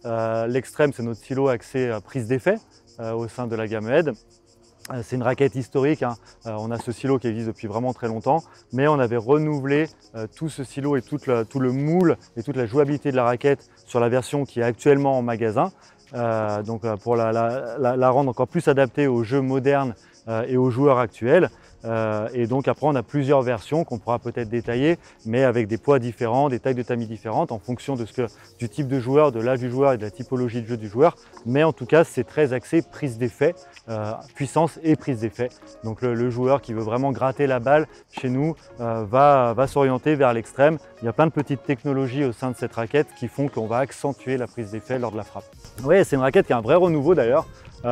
L'extrême, c'est notre silo axé prise d'effet au sein de la gamme Head. C'est une raquette historique, hein. On a ce silo qui existe depuis vraiment très longtemps, mais on avait renouvelé tout ce silo et tout le moule et toute la jouabilité de la raquette sur la version qui est actuellement en magasin. Pour la rendre encore plus adaptée aux jeux modernes et aux joueurs actuels. Et donc après on a plusieurs versions qu'on pourra peut-être détailler, mais avec des poids différents, des tailles de tamis différentes en fonction du type de joueur, de l'âge du joueur et de la typologie de jeu du joueur. Mais en tout cas c'est très axé prise d'effet, puissance et prise d'effet. Donc le joueur qui veut vraiment gratter la balle chez nous va s'orienter vers l'extrême. Il y a plein de petites technologies au sein de cette raquette qui font qu'on va accentuer la prise d'effet lors de la frappe. Oui, c'est une raquette qui a un vrai renouveau d'ailleurs. Elle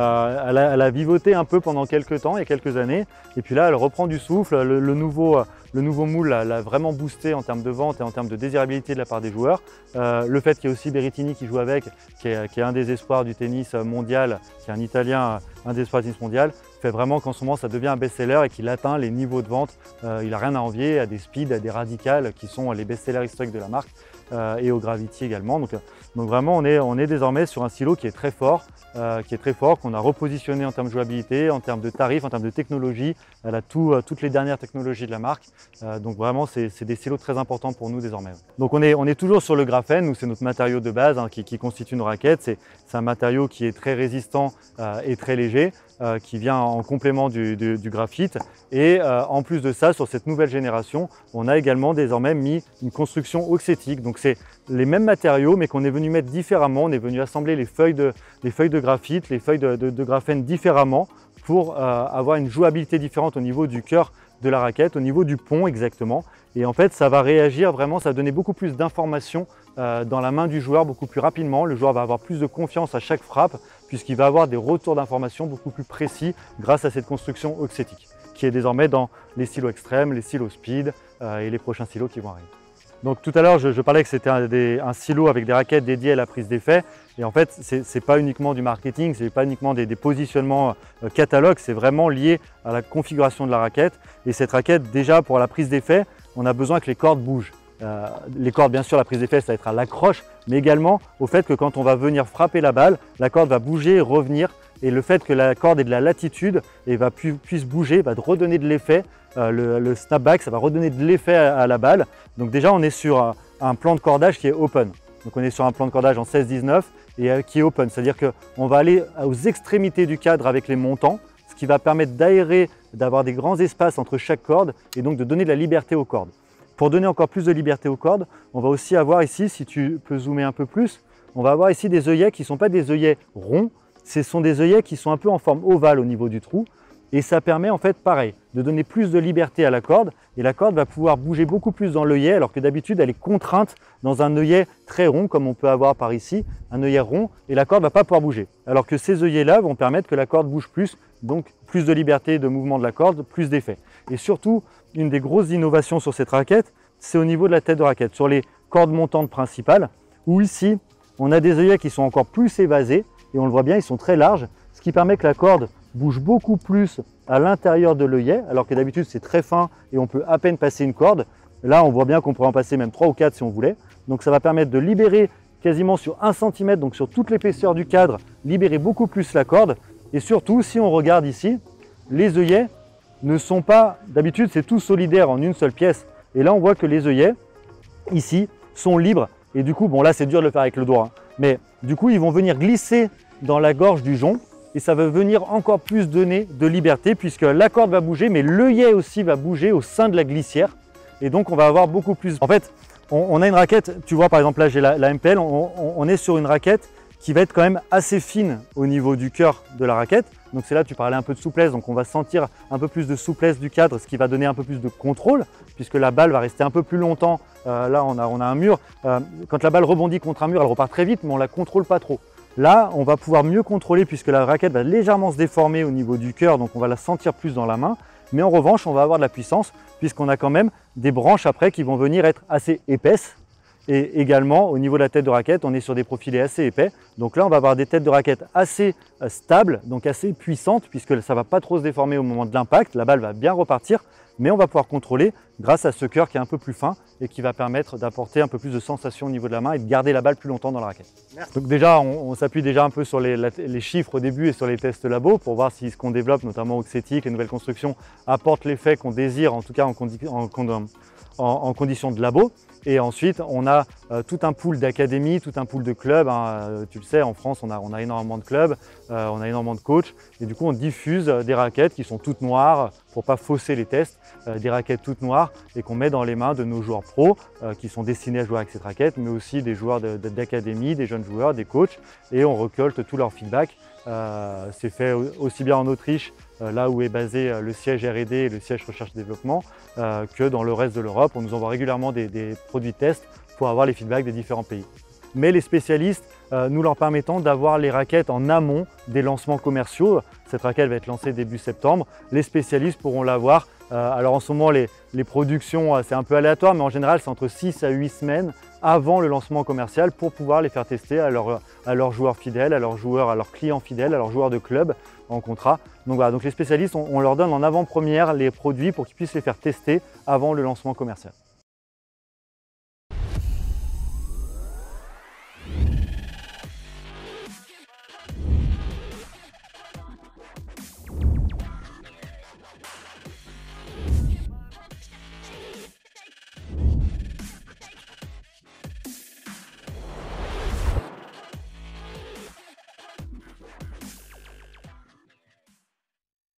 a vivoté un peu pendant quelques temps, il y a quelques années, et puis là elle reprend du souffle. Le nouveau moule l'a vraiment boosté en termes de vente et en termes de désirabilité de la part des joueurs. Le fait qu'il y ait aussi Berrettini qui joue avec, qui est un des espoirs du tennis mondial, qui est un Italien, un des espoirs du tennis mondial, fait vraiment qu'en ce moment ça devient un best-seller et qu'il atteint les niveaux de vente. Il n'a rien à envier à des Speed, à des Radicals qui sont les best-sellers historiques de la marque, et au Gravity également. Donc vraiment on est désormais sur un silo qui est très fort, qu'on a repositionné en termes de jouabilité, en termes de tarifs, en termes de technologie. Elle a toutes les dernières technologies de la marque. Donc vraiment c'est des silos très importants pour nous désormais. Donc on est toujours sur le graphène, nous c'est notre matériau de base, hein, qui constitue nos raquettes. C'est un matériau qui est très résistant et très léger, qui vient en complément du graphite. Et en plus de ça, sur cette nouvelle génération, on a également désormais mis une construction auxétique. Donc c'est les mêmes matériaux mais qu'on est venu mettre différemment. On est venu assembler les feuilles de graphite, les feuilles de graphène différemment pour avoir une jouabilité différente au niveau du cœur de la raquette, au niveau du pont exactement. Et en fait ça va réagir vraiment, ça va donner beaucoup plus d'informations dans la main du joueur beaucoup plus rapidement. Le joueur va avoir plus de confiance à chaque frappe puisqu'il va avoir des retours d'informations beaucoup plus précis grâce à cette construction auxétique qui est désormais dans les silos extrêmes, les silos speed et les prochains silos qui vont arriver. Donc tout à l'heure je parlais que c'était un silo avec des raquettes dédiées à la prise d'effet, et en fait c'est pas uniquement du marketing, c'est pas uniquement des positionnements catalogues, c'est vraiment lié à la configuration de la raquette. Et cette raquette, déjà pour la prise d'effet, on a besoin que les cordes bougent. Les cordes, bien sûr, la prise d'effet ça va être à l'accroche, mais également au fait que quand on va venir frapper la balle, la corde va bouger et revenir. Et le fait que la corde ait de la latitude et puisse bouger, va redonner de l'effet. Le snapback, ça va redonner de l'effet à la balle. Donc déjà, on est sur un plan de cordage qui est open. Donc on est sur un plan de cordage en 16-19 et qui est open. C'est-à-dire qu'on va aller aux extrémités du cadre avec les montants, ce qui va permettre d'aérer, d'avoir des grands espaces entre chaque corde et donc de donner de la liberté aux cordes. Pour donner encore plus de liberté aux cordes, on va aussi avoir ici, si tu peux zoomer un peu plus, on va avoir ici des œillets qui ne sont pas des œillets ronds. Ce sont des œillets qui sont un peu en forme ovale au niveau du trou, et ça permet en fait pareil de donner plus de liberté à la corde, et la corde va pouvoir bouger beaucoup plus dans l'œillet alors que d'habitude elle est contrainte dans un œillet très rond comme on peut avoir par ici, un œillet rond, et la corde ne va pas pouvoir bouger. Alors que ces œillets là vont permettre que la corde bouge plus, donc plus de liberté de mouvement de la corde, plus d'effet. Et surtout, une des grosses innovations sur cette raquette, c'est au niveau de la tête de raquette, sur les cordes montantes principales, où ici on a des œillets qui sont encore plus évasés. Et on le voit bien, ils sont très larges, ce qui permet que la corde bouge beaucoup plus à l'intérieur de l'œillet, alors que d'habitude c'est très fin et on peut à peine passer une corde. Là, on voit bien qu'on pourrait en passer même 3 ou 4 si on voulait. Donc ça va permettre de libérer quasiment sur 1 cm, donc sur toute l'épaisseur du cadre, libérer beaucoup plus la corde. Et surtout, si on regarde ici, les œillets ne sont pas, d'habitude c'est tout solidaire en une seule pièce. Et là, on voit que les œillets, ici, sont libres. Et du coup, bon là c'est dur de le faire avec le doigt, hein, mais du coup ils vont venir glisser dans la gorge du jonc et ça va venir encore plus donner de liberté puisque la corde va bouger, mais l'œillet aussi va bouger au sein de la glissière, et donc on va avoir beaucoup plus. En fait, on a une raquette, tu vois par exemple là j'ai la MPL, on est sur une raquette qui va être quand même assez fine au niveau du cœur de la raquette. Donc c'est là tu parlais un peu de souplesse, donc on va sentir un peu plus de souplesse du cadre, ce qui va donner un peu plus de contrôle puisque la balle va rester un peu plus longtemps. Là on a un mur, quand la balle rebondit contre un mur elle repart très vite mais on ne la contrôle pas trop. Là on va pouvoir mieux contrôler puisque la raquette va légèrement se déformer au niveau du cœur, donc on va la sentir plus dans la main. Mais en revanche on va avoir de la puissance puisqu'on a quand même des branches après qui vont venir être assez épaisses. Et également, au niveau de la tête de raquette, on est sur des profilés assez épais. Donc là, on va avoir des têtes de raquettes assez stables, donc assez puissantes, puisque ça ne va pas trop se déformer au moment de l'impact. La balle va bien repartir, mais on va pouvoir contrôler grâce à ce cœur qui est un peu plus fin et qui va permettre d'apporter un peu plus de sensation au niveau de la main et de garder la balle plus longtemps dans la raquette. Merci. Donc déjà, on s'appuie déjà un peu sur les chiffres au début et sur les tests labo pour voir si ce qu'on développe, notamment Oxetic, les nouvelles constructions, apporte l'effet qu'on désire, en tout cas en conditions de labo. Et ensuite, on a tout un pool d'académies, tout un pool de clubs. Tu le sais, en France, on a énormément de clubs, on a énormément de coachs. Et du coup, on diffuse des raquettes qui sont toutes noires pour ne pas fausser les tests, des raquettes toutes noires et qu'on met dans les mains de nos joueurs pros qui sont destinés à jouer avec cette raquette, mais aussi des joueurs d'académie, des jeunes joueurs, des coachs. Et on récolte tout leur feedback. C'est fait aussi bien en Autriche, là où est basé le siège R&D et le siège recherche et développement, que dans le reste de l'Europe. On nous envoie régulièrement des produits de test pour avoir les feedbacks des différents pays. Mais les spécialistes nous leur permettant d'avoir les raquettes en amont des lancements commerciaux. Cette raquette va être lancée début septembre. Les spécialistes pourront l'avoir. Alors en ce moment, les productions, c'est un peu aléatoire, mais en général, c'est entre 6 à 8 semaines avant le lancement commercial pour pouvoir les faire tester à leurs joueurs fidèles, à leurs clients fidèles, à leurs joueurs de club en contrat. Donc voilà, donc les spécialistes, on leur donne en avant-première les produits pour qu'ils puissent les faire tester avant le lancement commercial.